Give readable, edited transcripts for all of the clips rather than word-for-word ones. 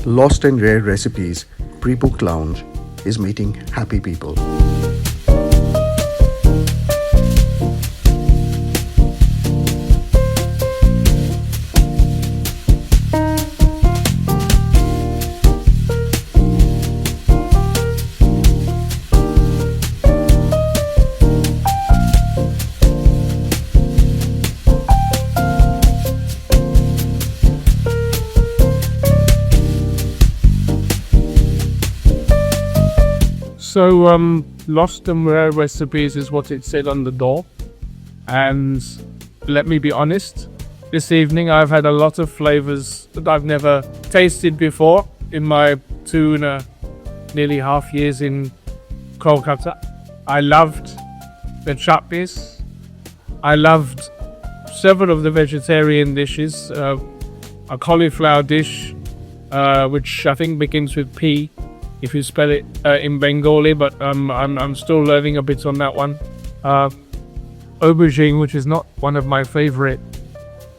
Lost and Rare Recipes Pre-Booked Lounge is meeting happy people. So, Lost and Rare Recipes is what it said on the door. And let me be honest, this evening I've had a lot of flavors that I've never tasted before in my nearly half years in Kolkata. I loved the chutneys. I loved several of the vegetarian dishes. A cauliflower dish, which I think begins with P, if you spell it in Bengali, but I'm still learning a bit on that one. Aubergine, which is not one of my favorite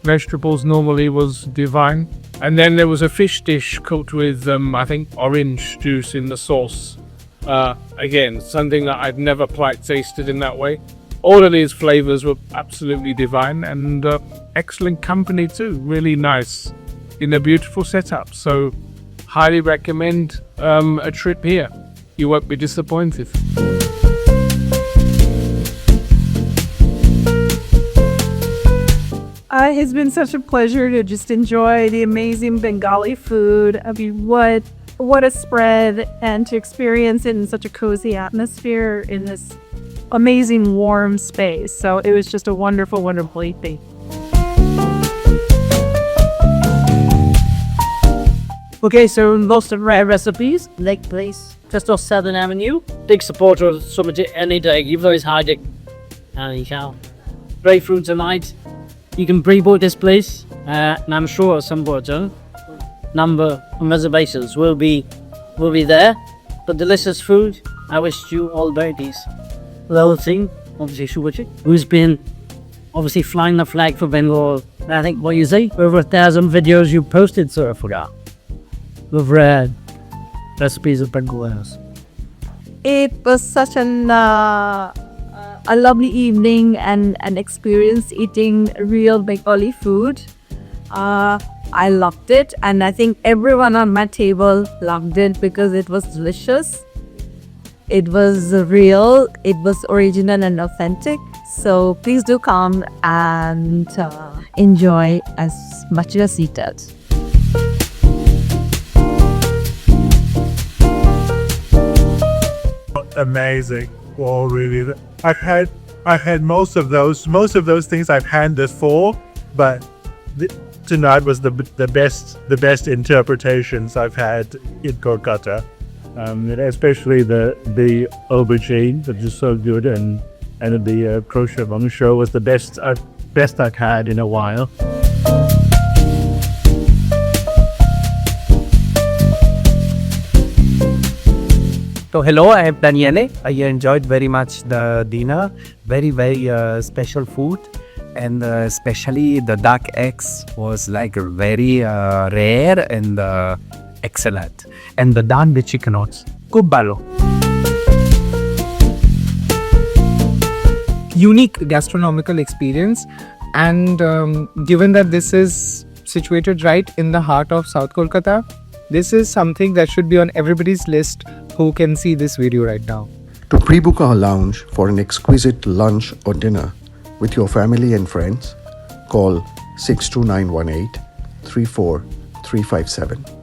vegetables normally, was divine. And then there was a fish dish cooked with, I think, orange juice in the sauce. Again, something that I've never quite tasted in that way. All of these flavors were absolutely divine, and excellent company too, really nice, in a beautiful setup. So highly recommend a trip here. You won't be disappointed. It's been such a pleasure to just enjoy the amazing Bengali food. I mean, what a spread, and to experience it in such a cozy atmosphere in this amazing warm space. So it was just a wonderful, wonderful evening. Okay, so Lost and Rare Recipes, Lake Place, just off Southern Avenue. Big supporter of Summit any day, even though it's hard to break through tonight. You can pre-book this place, and I'm sure some number of reservations will be there. For delicious food, I wish you all very peace. Little thing, obviously Shubachi, who's been obviously flying the flag for Bengal. I think what you say, over 1,000 videos you posted, sir, I forgot. With rare recipes of Bengalis. It was such a lovely evening and an experience eating real Bengali food. I loved it, and I think everyone on my table loved it because it was delicious. It was real, it was original and authentic. So please do come and enjoy as much as you did. Amazing. Well, really, I've had most of those things I've had before, but tonight was the best interpretations I've had in Kolkata. Especially the aubergine, that is so good, and the crochet show was the best I've had in a while. So hello, I am Daniele. I enjoyed very much the dinner. Very special food, and especially the duck eggs was like very rare and excellent. And the daan with chicken oats, খুব ভালো. Unique gastronomical experience, and given that this is situated right in the heart of South Kolkata, this is something that should be on everybody's list who can see this video right now. To pre-book our lounge for an exquisite lunch or dinner with your family and friends, call 62918 34357.